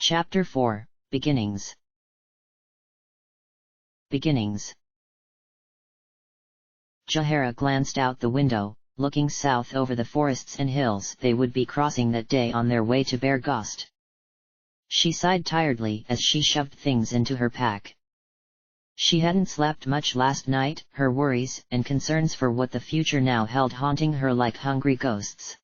Chapter 4, Beginnings. Beginnings. Jahara glanced out the window, looking south over the forests and hills they would be crossing that day on their way to Bergost. She sighed tiredly as she shoved things into her pack. She hadn't slept much last night, her worries and concerns for what the future now held haunting her like hungry ghosts.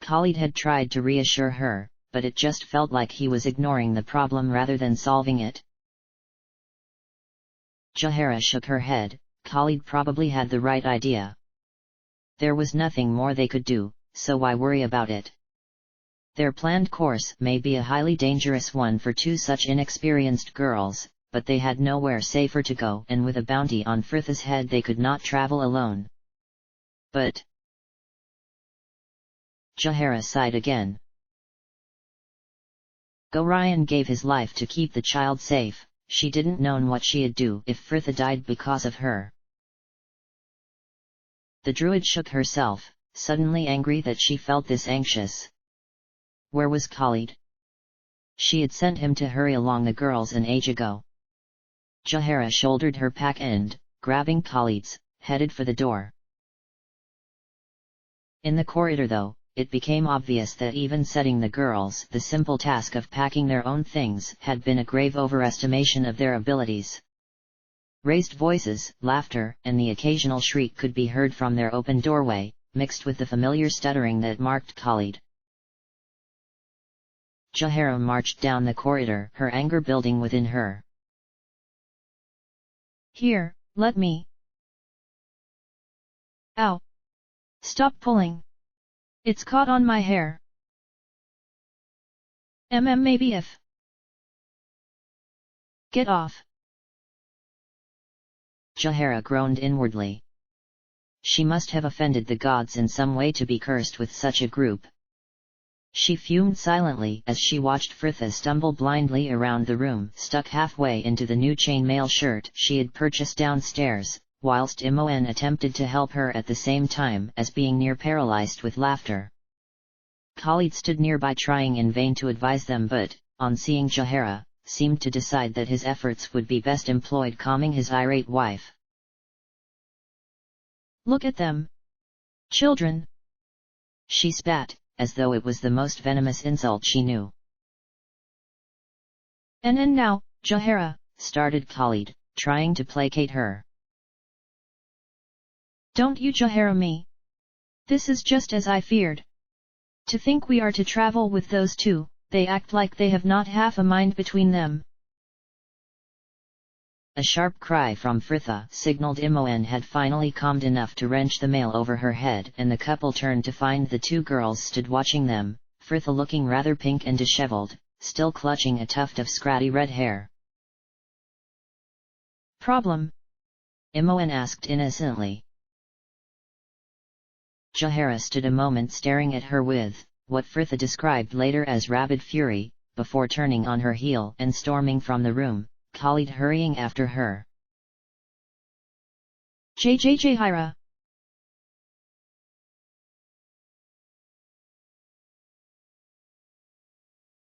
Khalid had tried to reassure her, but it just felt like he was ignoring the problem rather than solving it. Jahara shook her head. Khalid probably had the right idea. There was nothing more they could do, so why worry about it? Their planned course may be a highly dangerous one for two such inexperienced girls, but they had nowhere safer to go, and with a bounty on Frith's head they could not travel alone. But... Jahara sighed again. Gorion gave his life to keep the child safe. She didn't know what she'd do if Fritha died because of her. The druid shook herself, suddenly angry that she felt this anxious. Where was Khalid? She had sent him to hurry along the girls an age ago. Jahara shouldered her pack and, grabbing Khalid's, headed for the door. In the corridor though, it became obvious that even setting the girls the simple task of packing their own things had been a grave overestimation of their abilities. Raised voices, laughter, and the occasional shriek could be heard from their open doorway, mixed with the familiar stuttering that marked Khalid. Jahara marched down the corridor, her anger building within her. Here, let me. Ow! Stop pulling. It's caught on my hair. Maybe if. Get off. Jahara groaned inwardly. She must have offended the gods in some way to be cursed with such a group. She fumed silently as she watched Fritha stumble blindly around the room, stuck halfway into the new chainmail shirt she had purchased downstairs, whilst Imoen attempted to help her at the same time as being near paralyzed with laughter. Khalid stood nearby trying in vain to advise them but, on seeing Jahara, seemed to decide that his efforts would be best employed calming his irate wife. Look at them! Children! She spat, as though it was the most venomous insult she knew. And now, Jahara, started Khalid, trying to placate her. Don't you Jahara me! This is just as I feared. To think we are to travel with those two, they act like they have not half a mind between them. A sharp cry from Fritha signaled Imoen had finally calmed enough to wrench the mail over her head, and the couple turned to find the two girls stood watching them, Fritha looking rather pink and disheveled, still clutching a tuft of scratty red hair. Problem? Imoen asked innocently. Jahara stood a moment staring at her with what Fritha described later as rabid fury, before turning on her heel and storming from the room, Khalid hurrying after her. Jahara!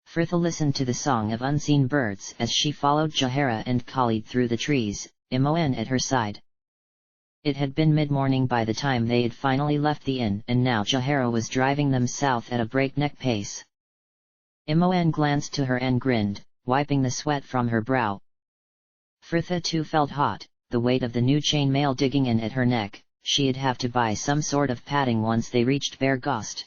Fritha listened to the song of unseen birds as she followed Jahara and Khalid through the trees, Imoen at her side. It had been mid-morning by the time they had finally left the inn, and now Jahara was driving them south at a breakneck pace. Imoen glanced to her and grinned, wiping the sweat from her brow. Fritha too felt hot, the weight of the new chainmail digging in at her neck. She'd have to buy some sort of padding once they reached Bergost.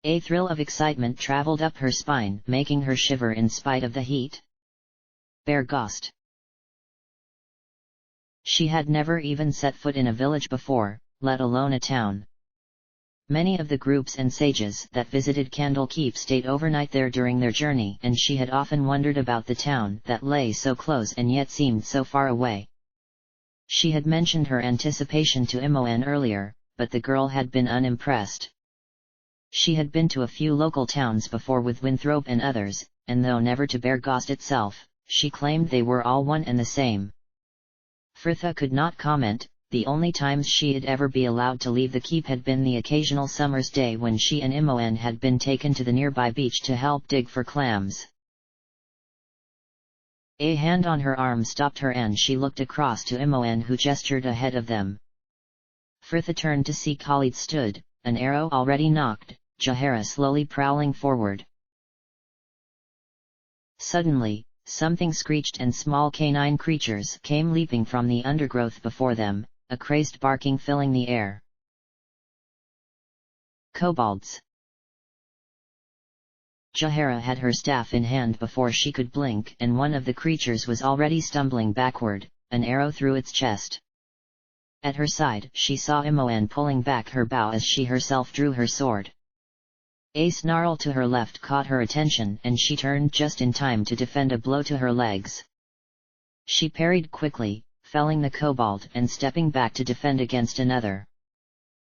A thrill of excitement traveled up her spine, making her shiver in spite of the heat. Bergost. She had never even set foot in a village before, let alone a town. Many of the groups and sages that visited Candlekeep stayed overnight there during their journey, and she had often wondered about the town that lay so close and yet seemed so far away. She had mentioned her anticipation to Imoen earlier, but the girl had been unimpressed. She had been to a few local towns before with Winthrop and others, and though never to Bergost itself, she claimed they were all one and the same. Fritha could not comment, the only times she'd ever be allowed to leave the keep had been the occasional summer's day when she and Imoen had been taken to the nearby beach to help dig for clams. A hand on her arm stopped her and she looked across to Imoen, who gestured ahead of them. Frithia turned to see Khalid stood, an arrow already knocked, Jahara slowly prowling forward. Suddenly, something screeched and small canine creatures came leaping from the undergrowth before them, a crazed barking filling the air. Kobolds! Jahara had her staff in hand before she could blink, and one of the creatures was already stumbling backward, an arrow through its chest. At her side she saw Imoen pulling back her bow as she herself drew her sword. A snarl to her left caught her attention and she turned just in time to defend a blow to her legs. She parried quickly, felling the kobold and stepping back to defend against another.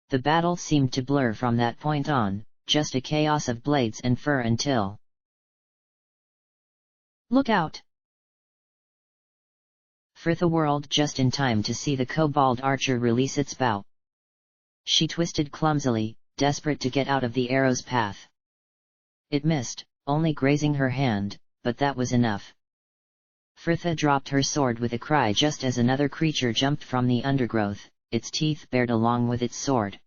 The battle seemed to blur from that point on, just a chaos of blades and fur until... Look out! Frithia whirled just in time to see the kobold archer release its bow. She twisted clumsily, desperate to get out of the arrow's path. It missed, only grazing her hand, but that was enough. Frithia dropped her sword with a cry just as another creature jumped from the undergrowth, its teeth bared along with its sword.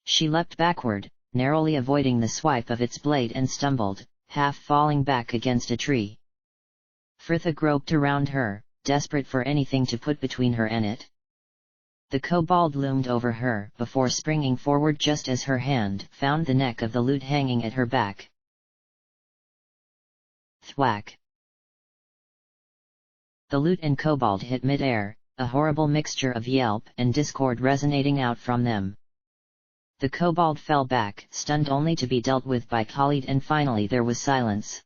She leapt backward, narrowly avoiding the swipe of its blade and stumbled, half falling back against a tree. Frithia groped around her, desperate for anything to put between her and it. The kobold loomed over her before springing forward just as her hand found the neck of the lute hanging at her back. Thwack! The lute and kobold hit mid-air, a horrible mixture of yelp and discord resonating out from them. The kobold fell back, stunned only to be dealt with by Khalid, and finally there was silence.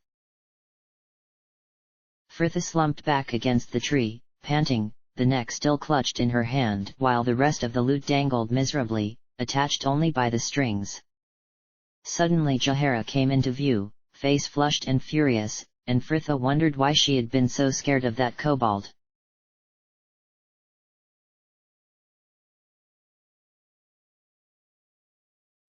Frithia slumped back against the tree, panting, the neck still clutched in her hand while the rest of the lute dangled miserably, attached only by the strings. Suddenly Jahara came into view, face flushed and furious, and Frithia wondered why she had been so scared of that kobold.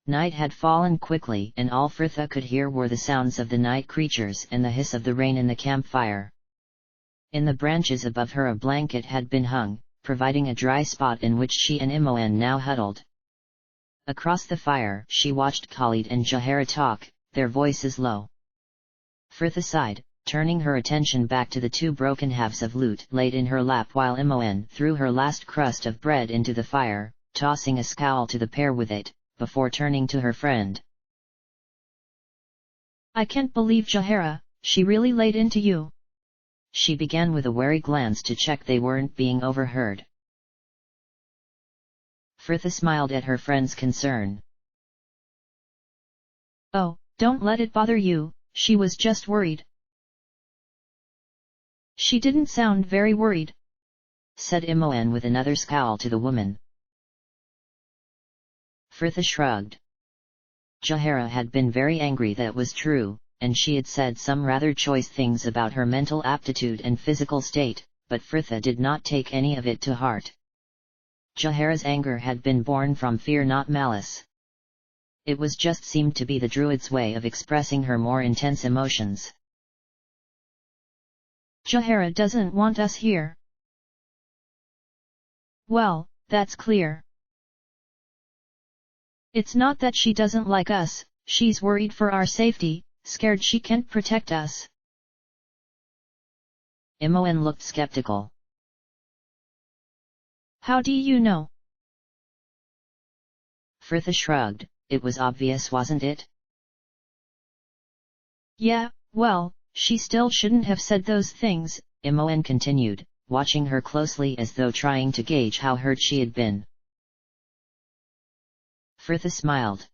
Night had fallen quickly and all Frithia could hear were the sounds of the night creatures and the hiss of the rain in the campfire. In the branches above her a blanket had been hung, providing a dry spot in which she and Imoen now huddled. Across the fire she watched Khalid and Jahara talk, their voices low. Frithia sighed, turning her attention back to the two broken halves of lute laid in her lap while Imoen threw her last crust of bread into the fire, tossing a scowl to the pair with it, before turning to her friend. I can't believe Jahara, she really laid into you. She began with a wary glance to check they weren't being overheard. Frithia smiled at her friend's concern. Oh, don't let it bother you, she was just worried. She didn't sound very worried, said Imoen with another scowl to the woman. Frithia shrugged. Jahara had been very angry, that was true, and she had said some rather choice things about her mental aptitude and physical state, but Frithia did not take any of it to heart. Jahara's anger had been born from fear, not malice. It was just seemed to be the druid's way of expressing her more intense emotions. Jahara doesn't want us here. Well, that's clear. It's not that she doesn't like us, she's worried for our safety, scared she can't protect us. Imoen looked skeptical. How do you know? Frithia shrugged. It was obvious, wasn't it? Yeah, well, she still shouldn't have said those things, Imoen continued, watching her closely as though trying to gauge how hurt she had been. Frithia smiled.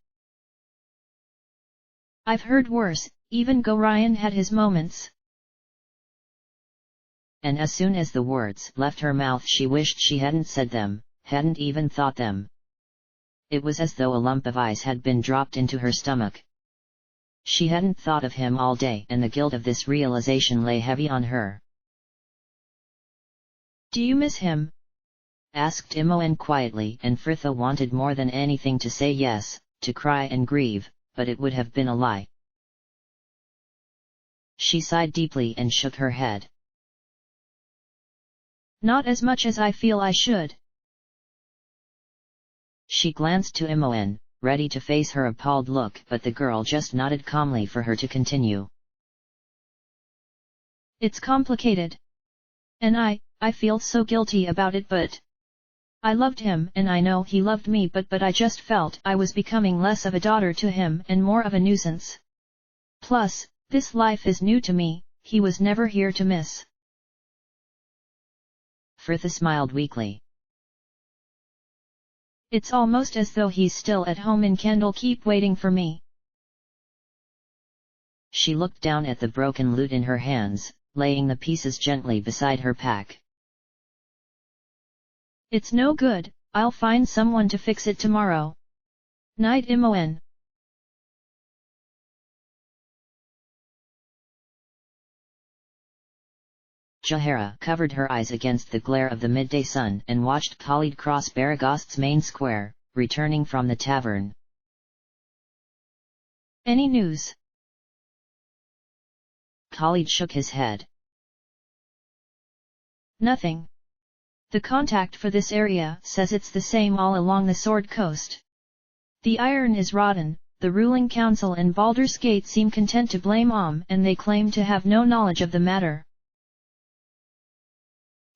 I've heard worse, even Gorion had his moments. And as soon as the words left her mouth she wished she hadn't said them, hadn't even thought them. It was as though a lump of ice had been dropped into her stomach. She hadn't thought of him all day and the guilt of this realization lay heavy on her. Do you miss him? asked Imoen quietly, and Fritha wanted more than anything to say yes, to cry and grieve, but it would have been a lie. She sighed deeply and shook her head. Not as much as I feel I should. She glanced to Imoen, ready to face her appalled look, but the girl just nodded calmly for her to continue. It's complicated. And I feel so guilty about it, but I loved him and I know he loved me, but I just felt I was becoming less of a daughter to him and more of a nuisance. Plus, this life is new to me, he was never here to miss. Fritha smiled weakly. It's almost as though he's still at home in Candlekeep waiting for me. She looked down at the broken lute in her hands, laying the pieces gently beside her pack. It's no good, I'll find someone to fix it tomorrow. Night, Imoen. Jahara covered her eyes against the glare of the midday sun and watched Khalid cross Baragost's main square, returning from the tavern. Any news? Khalid shook his head. Nothing. The contact for this area says it's the same all along the Sword Coast. The iron is rotten, the ruling council and Baldur's Gate seem content to blame and they claim to have no knowledge of the matter.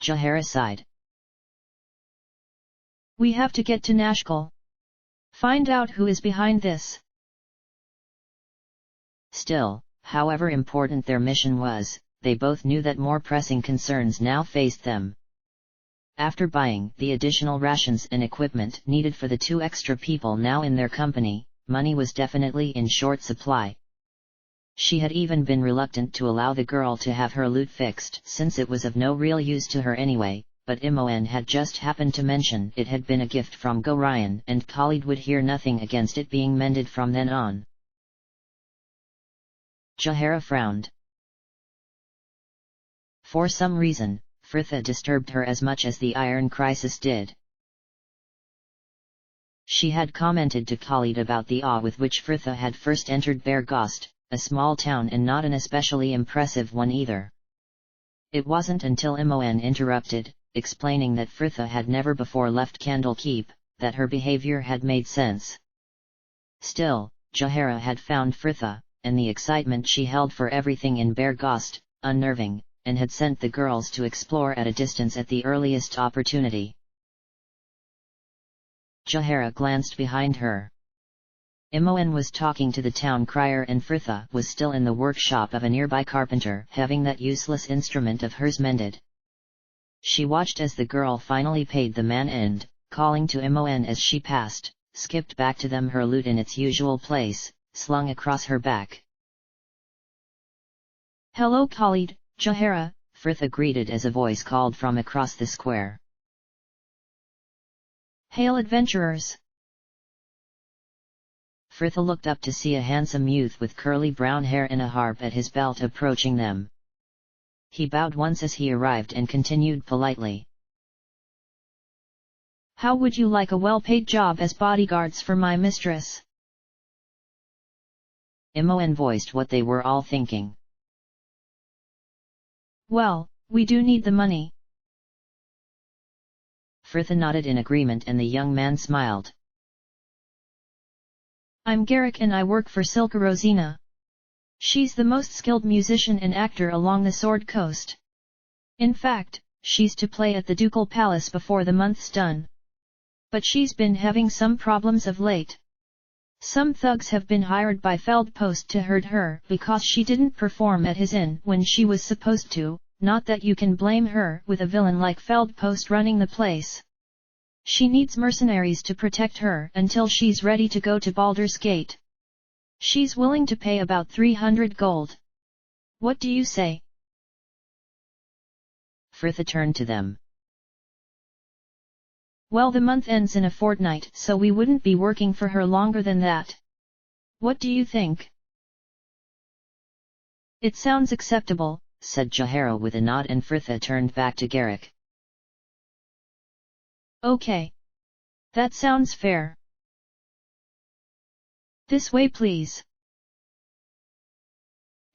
Jahara sighed. We have to get to Nashkel. Find out who is behind this. Still, however important their mission was, they both knew that more pressing concerns now faced them. After buying the additional rations and equipment needed for the 2 extra people now in their company, money was definitely in short supply. She had even been reluctant to allow the girl to have her lute fixed since it was of no real use to her anyway, but Imoen had just happened to mention it had been a gift from Gorion and Khalid would hear nothing against it being mended from then on. Jahara frowned. For some reason, Fritha disturbed her as much as the iron crisis did. She had commented to Khalid about the awe with which Fritha had first entered Baragast, a small town and not an especially impressive one either. It wasn't until Imoen interrupted, explaining that Fritha had never before left Candlekeep, that her behavior had made sense. Still, Jahara had found Fritha, and the excitement she held for everything in Baragast, unnerving, and had sent the girls to explore at a distance at the earliest opportunity. Jahara glanced behind her. Imoen was talking to the town crier and Fritha was still in the workshop of a nearby carpenter having that useless instrument of hers mended. She watched as the girl finally paid the man and, calling to Imoen as she passed, skipped back to them, her lute in its usual place, slung across her back. Hello Khalid, Jahara, Fritha greeted as a voice called from across the square. Hail adventurers! Fritha looked up to see a handsome youth with curly brown hair and a harp at his belt approaching them. He bowed once as he arrived and continued politely. How would you like a well-paid job as bodyguards for my mistress? Imoen voiced what they were all thinking. Well, we do need the money. Fritha nodded in agreement and the young man smiled. I'm Garrick and I work for Silka Rosina. She's the most skilled musician and actor along the Sword Coast. In fact, she's to play at the Ducal Palace before the month's done. But she's been having some problems of late. Some thugs have been hired by Feldpost to hurt her because she didn't perform at his inn when she was supposed to, not that you can blame her with a villain like Feldpost running the place. She needs mercenaries to protect her until she's ready to go to Baldur's Gate. She's willing to pay about 300 gold. What do you say? Fritha turned to them. Well, the month ends in a fortnight, so we wouldn't be working for her longer than that. What do you think? It sounds acceptable, said Jahara with a nod, and Fritha turned back to Garrick. Okay. That sounds fair. This way please.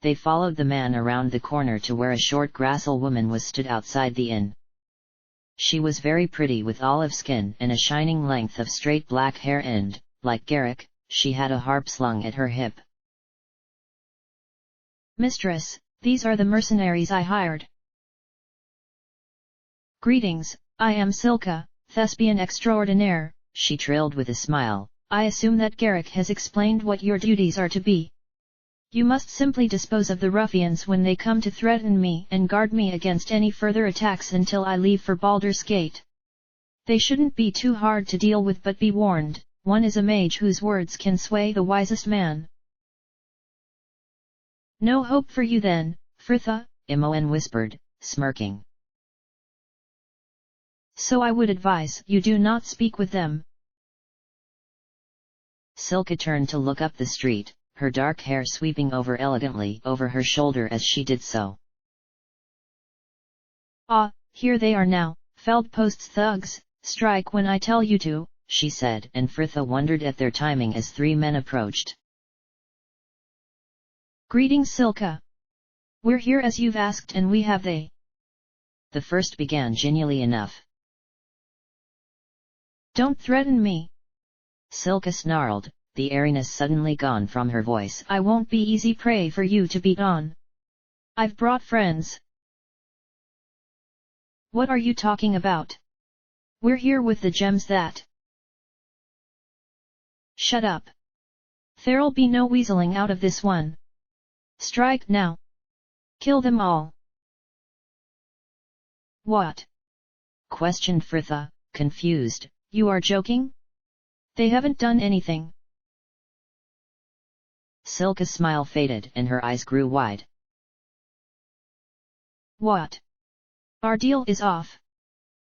They followed the man around the corner to where a short gracile woman was stood outside the inn. She was very pretty with olive skin and a shining length of straight black hair and, like Garrick, she had a harp slung at her hip. Mistress, these are the mercenaries I hired. Greetings, I am Silka, thespian extraordinaire, she trailed with a smile. I assume that Garrick has explained what your duties are to be. You must simply dispose of the ruffians when they come to threaten me and guard me against any further attacks until I leave for Baldur's Gate. They shouldn't be too hard to deal with, but be warned, one is a mage whose words can sway the wisest man. No hope for you then, Fritha, Imoen whispered, smirking. So I would advise you do not speak with them. Silka turned to look up the street, her dark hair sweeping over elegantly over her shoulder as she did so. Ah, here they are now, Feldpost's thugs, strike when I tell you to, she said, and Fritha wondered at their timing as three men approached. Greetings Silka. We're here as you've asked and we have they. The first began genially enough. Don't threaten me. Silka snarled, the airiness suddenly gone from her voice. I won't be easy prey for you to beat on. I've brought friends. What are you talking about? We're here with the gems that... Shut up. There'll be no weaseling out of this one. Strike now. Kill them all. What? Questioned Fritha, confused. You are joking? They haven't done anything. Silka's smile faded and her eyes grew wide. What? Our deal is off.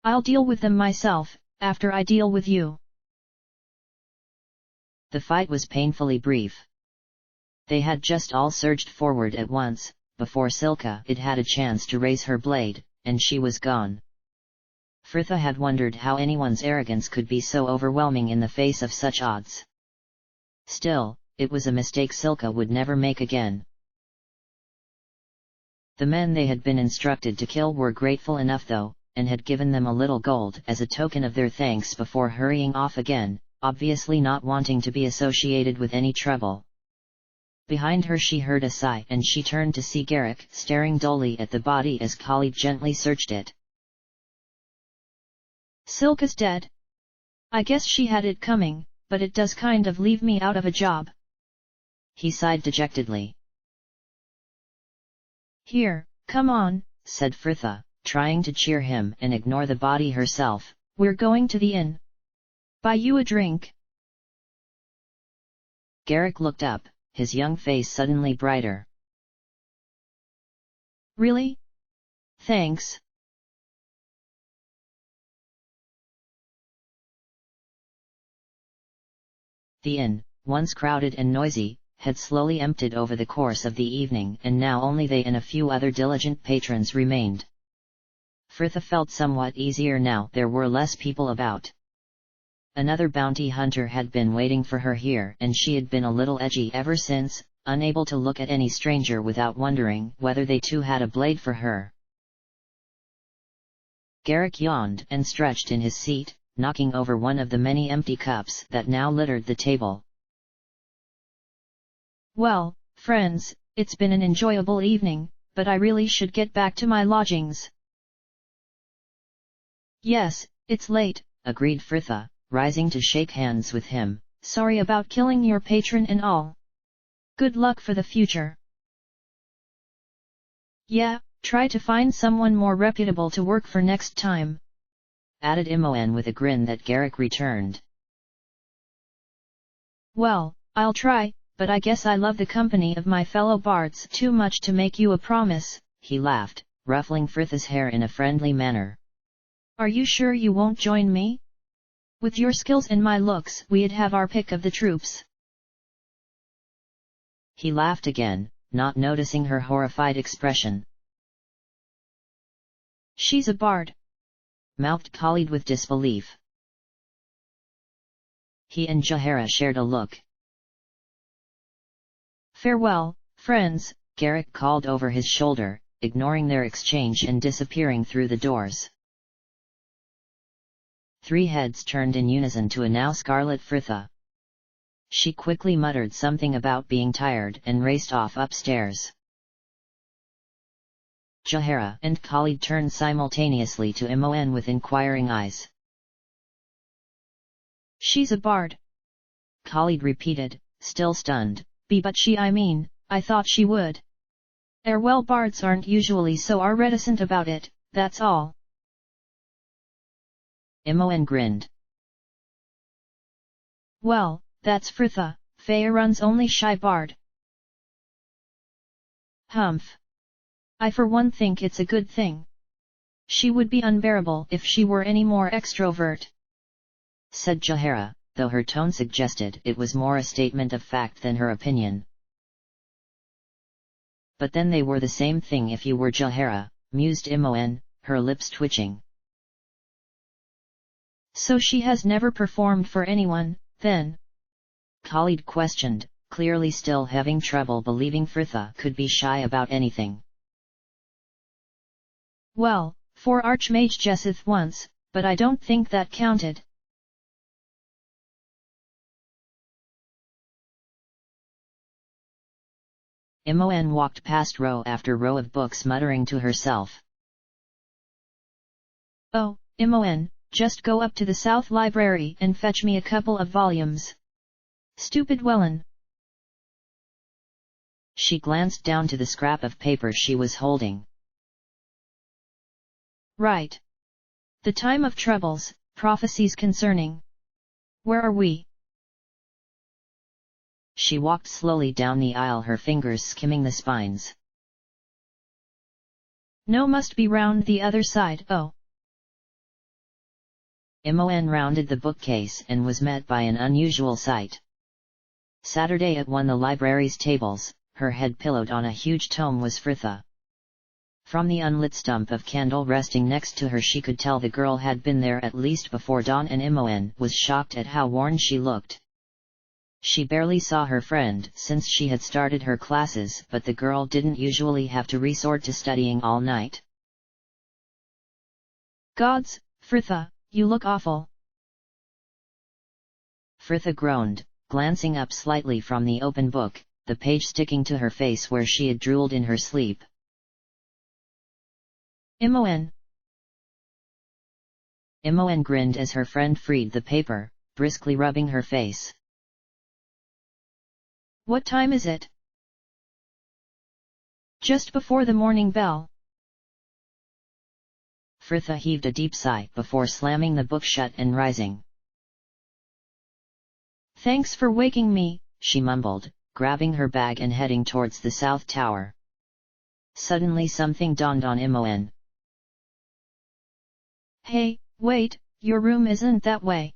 I'll deal with them myself, after I deal with you. The fight was painfully brief. They had just all surged forward at once, before Silka had a chance to raise her blade, and she was gone. Fritha had wondered how anyone's arrogance could be so overwhelming in the face of such odds. Still, it was a mistake Silka would never make again. The men they had been instructed to kill were grateful enough though, and had given them a little gold as a token of their thanks before hurrying off again, obviously not wanting to be associated with any trouble. Behind her she heard a sigh and she turned to see Garrick staring dully at the body as Khalid gently searched it. Silka's dead. I guess she had it coming, but it does kind of leave me out of a job. He sighed dejectedly. Here, come on, said Fritha, trying to cheer him and ignore the body herself. We're going to the inn. Buy you a drink. Garrick looked up, his young face suddenly brighter. Really? Thanks. The inn, once crowded and noisy, had slowly emptied over the course of the evening and now only they and a few other diligent patrons remained. Fritha felt somewhat easier now there were less people about. Another bounty hunter had been waiting for her here and she had been a little edgy ever since, unable to look at any stranger without wondering whether they too had a blade for her. Garrick yawned and stretched in his seat, knocking over one of the many empty cups that now littered the table. Well, friends, it's been an enjoyable evening, but I really should get back to my lodgings. Yes, it's late, agreed Fritha, rising to shake hands with him. Sorry about killing your patron and all. Good luck for the future. Yeah, try to find someone more reputable to work for next time, added Imoen with a grin that Garrick returned. Well, I'll try, but I guess I love the company of my fellow bards too much to make you a promise, he laughed, ruffling Fritha's hair in a friendly manner. Are you sure you won't join me? With your skills and my looks, we'd have our pick of the troops. He laughed again, not noticing her horrified expression. She's a bard, mouthed Khalid with disbelief. he and Jahara shared a look. "Farewell, friends," Garrick called over his shoulder, ignoring their exchange and disappearing through the doors. 3 heads turned in unison to a now scarlet Fritha. She quickly muttered something about being tired and raced off upstairs. Jahara and Khalid turned simultaneously to Mon with inquiring eyes. "She's a bard," Khalid repeated, still stunned. But I thought she would. Well, bards aren't usually so reticent about it, that's all." Mon grinned. "Well, that's Fritha, Faerun's only shy bard." "Humph. I for one think it's a good thing. She would be unbearable if she were any more extrovert," said Jahara, though her tone suggested it was more a statement of fact than her opinion. "But then they were the same thing if you were Jahara," mused Mon, her lips twitching. "So she has never performed for anyone, then?" Khalid questioned, clearly still having trouble believing Fritha could be shy about anything. "Well, for Archmage Jessith once, but I don't think that counted." Mon walked past row after row of books muttering to herself. "Oh, Mon, just go up to the South Library and fetch me a couple of volumes. Stupid Wellen." She glanced down to the scrap of paper she was holding. "Right. The Time of Troubles, Prophecies Concerning. Where are we?" She walked slowly down the aisle, her fingers skimming the spines. "No, must be round the other side." "Oh." Mon rounded the bookcase and was met by an unusual sight. Saturday at one of the library's tables, her head pillowed on a huge tome, was Fritha. From the unlit stump of candle resting next to her she could tell the girl had been there at least before dawn, and Mon was shocked at how worn she looked. She barely saw her friend since she had started her classes, but the girl didn't usually have to resort to studying all night. "Gods, Fritha, you look awful." Fritha groaned, glancing up slightly from the open book, the page sticking to her face where she had drooled in her sleep. "Mon." Mon grinned as her friend freed the paper, briskly rubbing her face. "What time is it?" "Just before the morning bell." Fritha heaved a deep sigh before slamming the book shut and rising. "Thanks for waking me," she mumbled, grabbing her bag and heading towards the South Tower. Suddenly something dawned on Mon. "Hey, wait, your room isn't that way."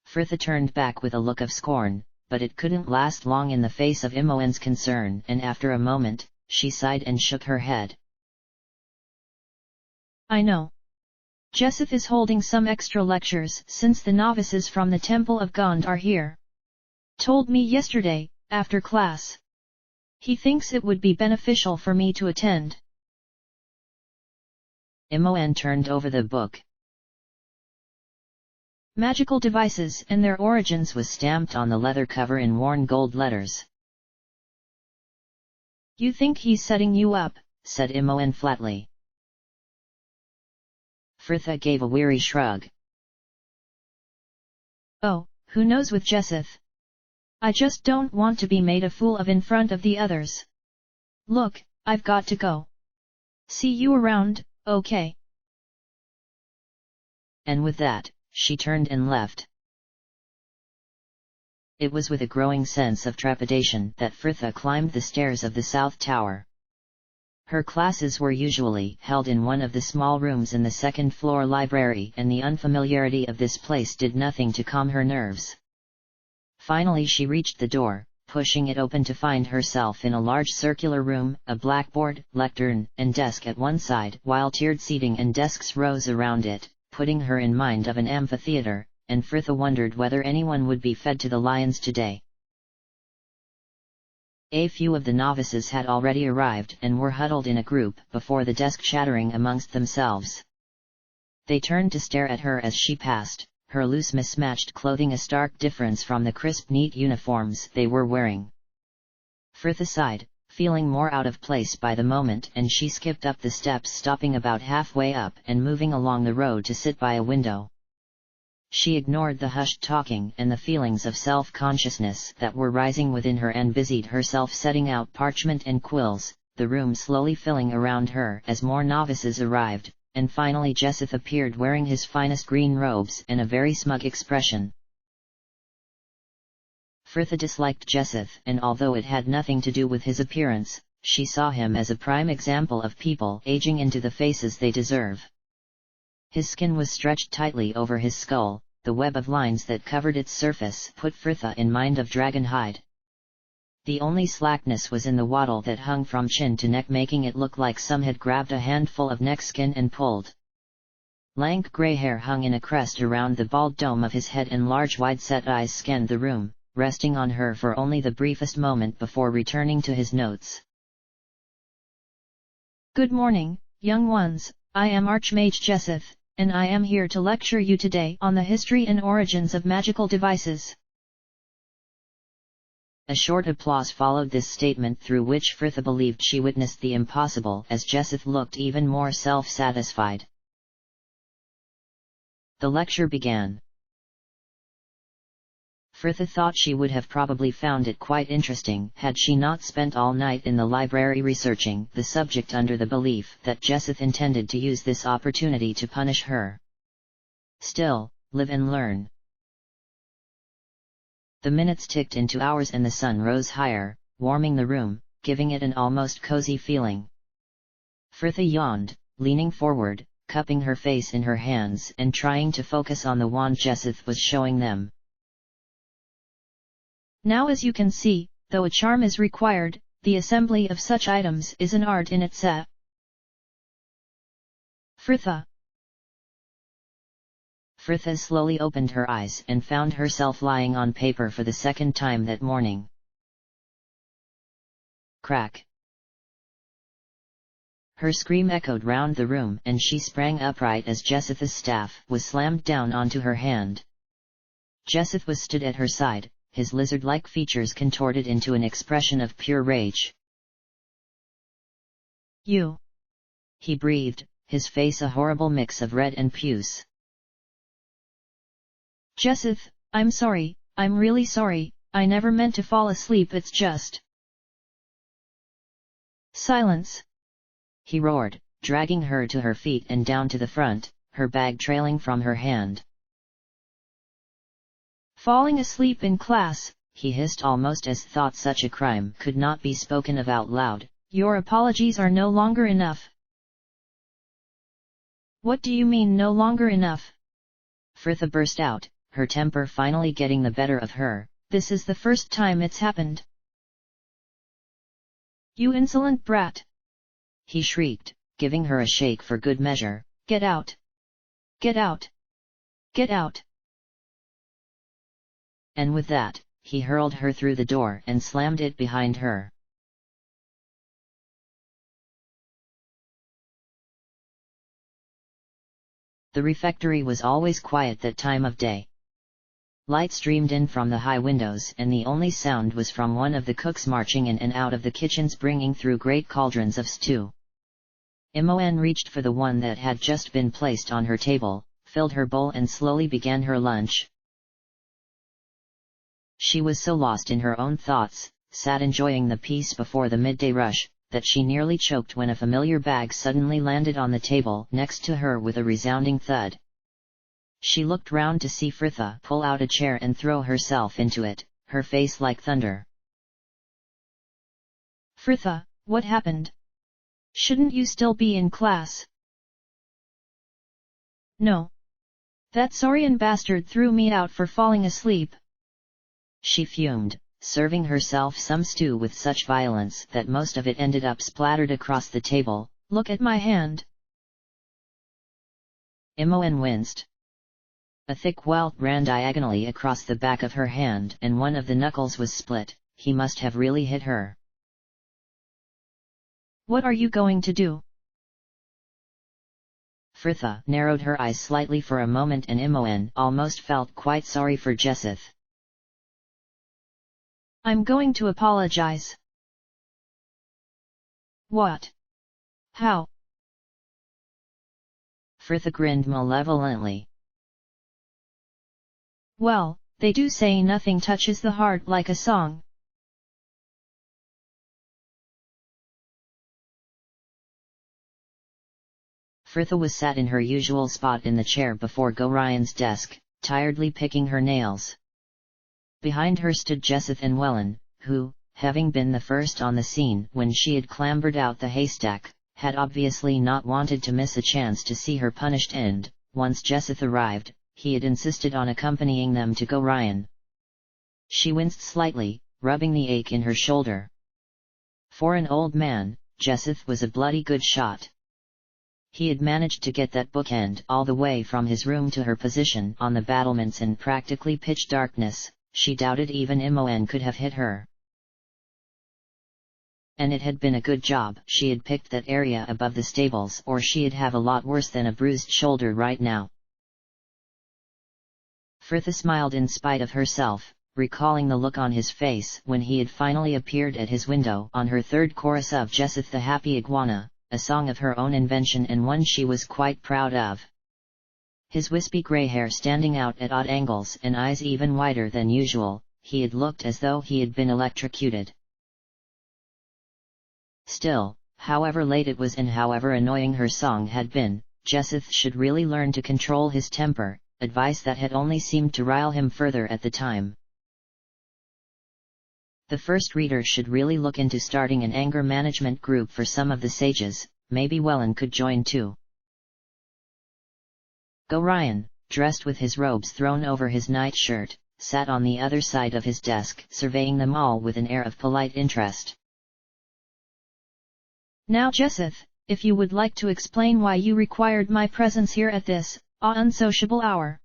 Fritha turned back with a look of scorn, but it couldn't last long in the face of Mon's concern, and after a moment, she sighed and shook her head. "I know. Jessith is holding some extra lectures since the novices from the Temple of Gond are here. Told me yesterday, after class. He thinks it would be beneficial for me to attend." Mon turned over the book. "Magical Devices and Their Origins" was stamped on the leather cover in worn gold letters. "You think he's setting you up," said Mon flatly. Fritha gave a weary shrug. "Oh, who knows with Jessith? I just don't want to be made a fool of in front of the others. Look, I've got to go. See you around, okay?" And with that, she turned and left. It was with a growing sense of trepidation that Fritha climbed the stairs of the South Tower. Her classes were usually held in one of the small rooms in the second-floor library, and the unfamiliarity of this place did nothing to calm her nerves. Finally she reached the door, pushing it open to find herself in a large circular room, a blackboard, lectern, and desk at one side, while tiered seating and desks rose around it, putting her in mind of an amphitheater, and Fritha wondered whether anyone would be fed to the lions today. A few of the novices had already arrived and were huddled in a group before the desk, chattering amongst themselves. They turned to stare at her as she passed, her loose mismatched clothing a stark difference from the crisp neat uniforms they were wearing. Fritha sighed, feeling more out of place by the moment, and she skipped up the steps, stopping about halfway up and moving along the road to sit by a window. She ignored the hushed talking and the feelings of self-consciousness that were rising within her and busied herself setting out parchment and quills, the room slowly filling around her as more novices arrived, and finally Jessith appeared wearing his finest green robes and a very smug expression. Fritha disliked Jessith, and although it had nothing to do with his appearance, she saw him as a prime example of people aging into the faces they deserve. His skin was stretched tightly over his skull, the web of lines that covered its surface put Fritha in mind of dragon hide. The only slackness was in the waddle that hung from chin to neck, making it look like some had grabbed a handful of neck skin and pulled. Lank grey hair hung in a crest around the bald dome of his head, and large wide-set eyes scanned the room, resting on her for only the briefest moment before returning to his notes. Good morning, young ones, I am Archmage Jessith, and I am here to lecture you today on the history and origins of magical devices. A short applause followed this statement, through which Fritha believed she witnessed the impossible as Jessith looked even more self-satisfied. The lecture began. Fritha thought she would have probably found it quite interesting had she not spent all night in the library researching the subject under the belief that Jessith intended to use this opportunity to punish her. Still, live and learn. The minutes ticked into hours and the sun rose higher, warming the room, giving it an almost cozy feeling. Fritha yawned, leaning forward, cupping her face in her hands and trying to focus on the wand Jessith was showing them. Now, as you can see, though a charm is required, the assembly of such items is an art in itself. Fritha slowly opened her eyes and found herself lying on paper for the second time that morning. Crack! Her scream echoed round the room, and she sprang upright as Jessith's staff was slammed down onto her hand. Jessith was stood at her side, his lizard-like features contorted into an expression of pure rage. You! He breathed, his face a horrible mix of red and puce. Jessith, I'm sorry, I'm really sorry, I never meant to fall asleep, it's just... Silence! He roared, dragging her to her feet and down to the front, her bag trailing from her hand. Falling asleep in class, he hissed, almost as thought such a crime could not be spoken of out loud. Your apologies are no longer enough. What do you mean no longer enough? Fritha burst out, her temper finally getting the better of her. This is the first time it's happened. You insolent brat! He shrieked, giving her a shake for good measure. Get out! Get out! Get out! And with that, he hurled her through the door and slammed it behind her. The refectory was always quiet that time of day. Light streamed in from the high windows, and the only sound was from one of the cooks marching in and out of the kitchens bringing through great cauldrons of stew. Imoen reached for the one that had just been placed on her table, filled her bowl and slowly began her lunch. She was so lost in her own thoughts, sat enjoying the peace before the midday rush, that she nearly choked when a familiar bag suddenly landed on the table next to her with a resounding thud. She looked round to see Fritha pull out a chair and throw herself into it, her face like thunder. Fritha, what happened? Shouldn't you still be in class? No. That Saurian bastard threw me out for falling asleep. She fumed, serving herself some stew with such violence that most of it ended up splattered across the table. Look at my hand. Imoen winced. A thick welt ran diagonally across the back of her hand and one of the knuckles was split. He must have really hit her. What are you going to do? Fritha narrowed her eyes slightly for a moment and Imoen almost felt quite sorry for Jessith. I'm going to apologize. What? How? Fritha grinned malevolently. Well, they do say nothing touches the heart like a song. Fritha was sat in her usual spot in the chair before Gorian's desk, tiredly picking her nails. Behind her stood Jessith and Welyn, who, having been the first on the scene when she had clambered out the haystack, had obviously not wanted to miss a chance to see her punished and, once Jessith arrived, he had insisted on accompanying them to Gorian. She winced slightly, rubbing the ache in her shoulder. For an old man, Jessith was a bloody good shot. He had managed to get that bookend all the way from his room to her position on the battlements in practically pitch darkness. She doubted even Imoen could have hit her. And it had been a good job she had picked that area above the stables or she'd have a lot worse than a bruised shoulder right now. Fritha smiled in spite of herself, recalling the look on his face when he had finally appeared at his window on her third chorus of Jessith the Happy Iguana, a song of her own invention and one she was quite proud of. His wispy grey hair standing out at odd angles and eyes even wider than usual, he had looked as though he had been electrocuted. Still, however late it was and however annoying her song had been, Jessith should really learn to control his temper, advice that had only seemed to rile him further at the time. The first reader should really look into starting an anger management group for some of the sages. Maybe Welyn could join too. Gorian, dressed with his robes thrown over his nightshirt, sat on the other side of his desk surveying them all with an air of polite interest. Now Jessith, if you would like to explain why you required my presence here at this, unsociable hour.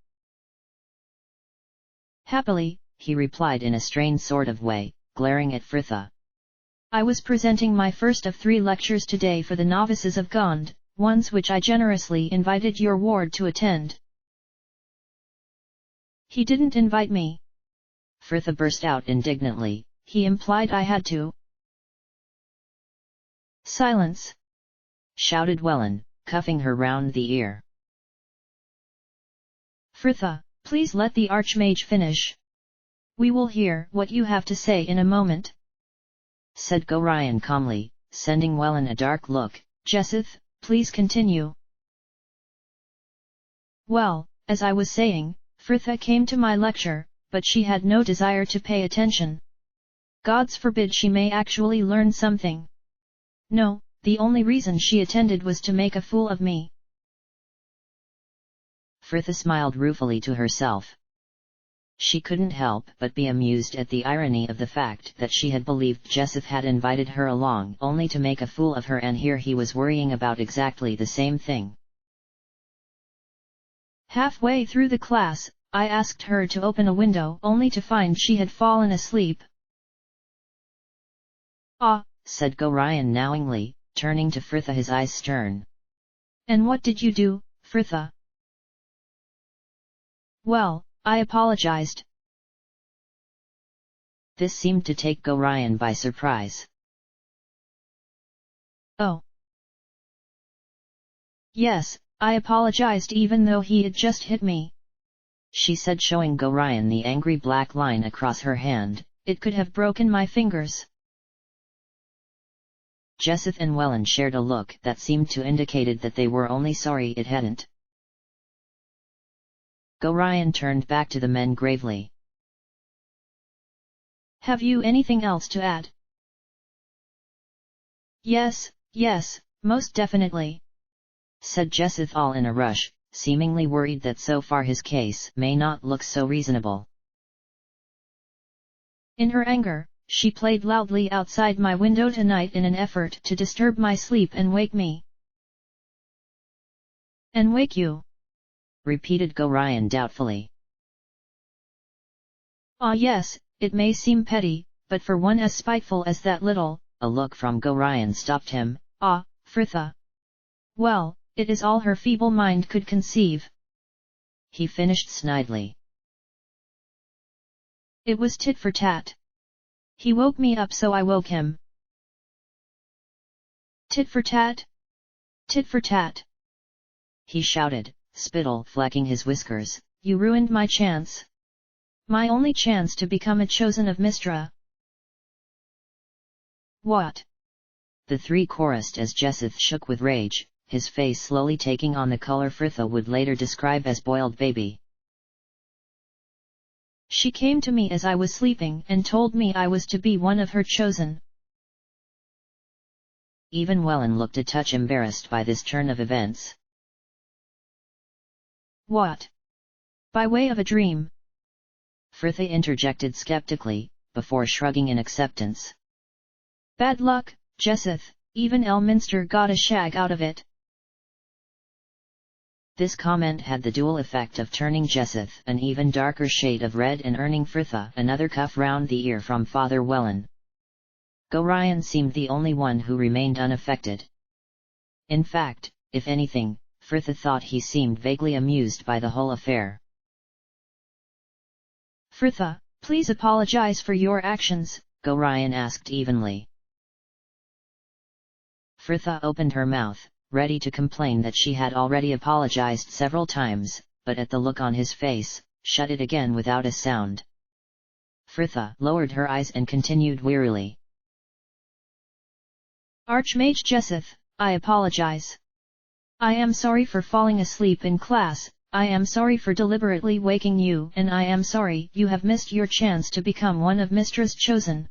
Happily, he replied in a strained sort of way, glaring at Fritha. I was presenting my first of 3 lectures today for the novices of Gond, ones which I generously invited your ward to attend. He didn't invite me. Fritha burst out indignantly, he implied I had to. Silence! Shouted Welyn, cuffing her round the ear. Fritha, please let the Archmage finish. We will hear what you have to say in a moment, said Gorian calmly, sending Welyn a dark look. Jessith, please continue. Well, as I was saying, Fritha came to my lecture, but she had no desire to pay attention. Gods forbid she may actually learn something. No, the only reason she attended was to make a fool of me. Fritha smiled ruefully to herself. She couldn't help but be amused at the irony of the fact that she had believed Jessith had invited her along only to make a fool of her, and here he was worrying about exactly the same thing. Halfway through the class, I asked her to open a window only to find she had fallen asleep. Ah, said Gorian knowingly, turning to Fritha, his eyes stern. And what did you do, Fritha? Well, I apologized. This seemed to take Gorian by surprise. Oh. Yes, I apologized even though he had just hit me, she said, showing Gorian the angry black line across her hand. It could have broken my fingers. Jessith and Welyn shared a look that seemed to indicate that they were only sorry it hadn't. Gorian turned back to the men gravely. Have you anything else to add? Yes, most definitely, said Jessith all in a rush, seemingly worried that so far his case may not look so reasonable. In her anger, she played loudly outside my window tonight in an effort to disturb my sleep and wake me. And wake you. repeated Gorion doubtfully. Ah yes, it may seem petty, but for one as spiteful as that little— A look from Gorion stopped him. Ah, Fritha. Well, it is all her feeble mind could conceive. He finished snidely. It was tit for tat. He woke me up so I woke him. Tit for tat? Tit for tat! He shouted, spittle flecking his whiskers. You ruined my chance. My only chance to become a chosen of Mistra. What? The three chorused as Jesseth shook with rage, his face slowly taking on the color Fritha would later describe as boiled baby. She came to me as I was sleeping and told me I was to be one of her chosen. Even Welland looked a touch embarrassed by this turn of events. What? By way of a dream? Fritha interjected skeptically, before shrugging in acceptance. Bad luck, Jesseth, even Elminster got a shag out of it. This comment had the dual effect of turning Jesseth an even darker shade of red and earning Fritha another cuff round the ear from Father Welland. Gorion seemed the only one who remained unaffected. In fact, if anything, Fritha thought he seemed vaguely amused by the whole affair. Fritha, please apologize for your actions, Gorion asked evenly. Fritha opened her mouth, ready to complain that she had already apologized several times, but at the look on his face, shut it again without a sound. Fritha lowered her eyes and continued wearily. Archmage Jesseth, I apologize. I am sorry for falling asleep in class, I am sorry for deliberately waking you, and I am sorry you have missed your chance to become one of Mistra's chosen.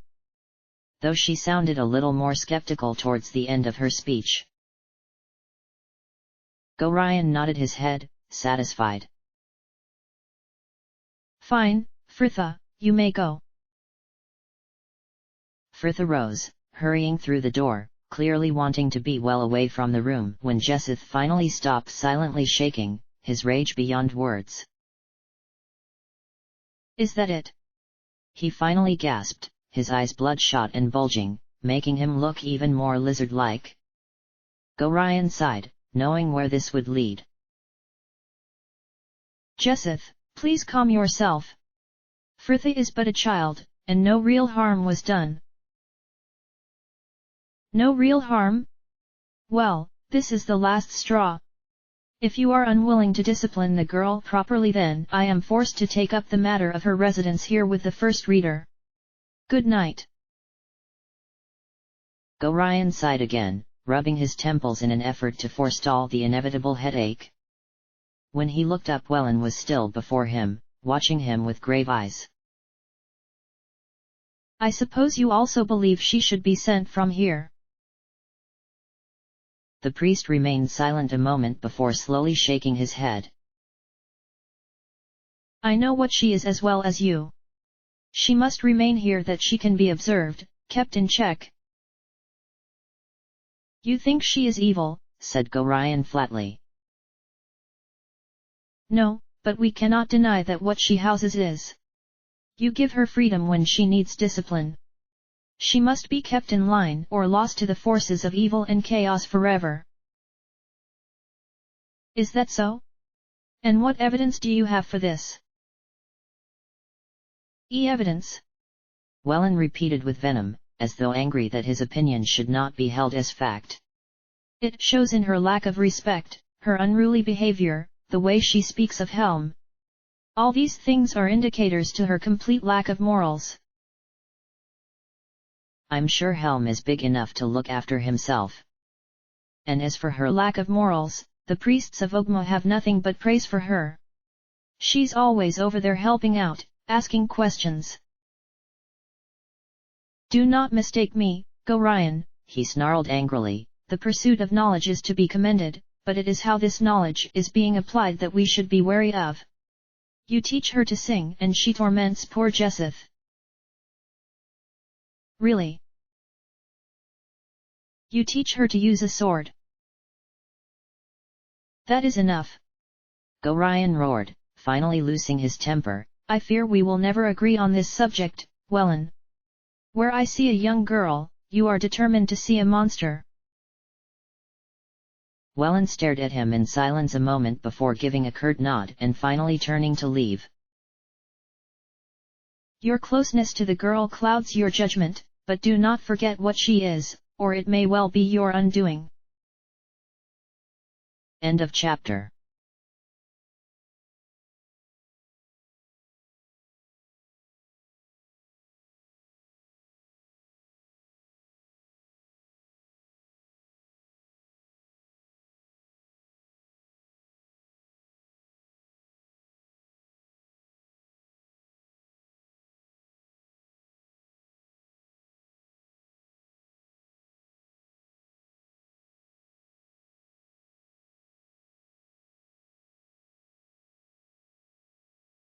Though she sounded a little more skeptical towards the end of her speech. Gorion nodded his head, satisfied. Fine, Fritha, you may go. Fritha rose, hurrying through the door, clearly wanting to be well away from the room when Jesseth finally stopped silently shaking, his rage beyond words. Is that it? He finally gasped, his eyes bloodshot and bulging, making him look even more lizard-like. Gorion sighed, knowing where this would lead. Jesseth, please calm yourself. Fritha is but a child, and no real harm was done. No real harm? Well, this is the last straw. If you are unwilling to discipline the girl properly, then I am forced to take up the matter of her residence here with the first reader. Good night. Gorion sighed again, rubbing his temples in an effort to forestall the inevitable headache. When he looked up, Welland was still before him, watching him with grave eyes. I suppose you also believe she should be sent from here? The priest remained silent a moment before slowly shaking his head. I know what she is as well as you. She must remain here that she can be observed, kept in check. You think she is evil, said Gorion flatly. No, but we cannot deny that what she houses is. You give her freedom when she needs discipline. She must be kept in line or lost to the forces of evil and chaos forever. Is that so? And what evidence do you have for this? Evidence? Welland repeated with venom, as though angry that his opinion should not be held as fact. It shows in her lack of respect, her unruly behavior, the way she speaks of Helm. All these things are indicators to her complete lack of morals. I'm sure Helm is big enough to look after himself. And as for her lack of morals, the priests of Ogma have nothing but praise for her. She's always over there helping out, asking questions. Do not mistake me, Gorion, he snarled angrily. The pursuit of knowledge is to be commended, but it is how this knowledge is being applied that we should be wary of. You teach her to sing and she torments poor Jesseth. Really? You teach her to use a sword. That is enough. Gorion roared, finally losing his temper. I fear we will never agree on this subject, Wellen. Where I see a young girl, you are determined to see a monster. Wellen stared at him in silence a moment before giving a curt nod and finally turning to leave. Your closeness to the girl clouds your judgment, but do not forget what she is, or it may well be your undoing. End of chapter.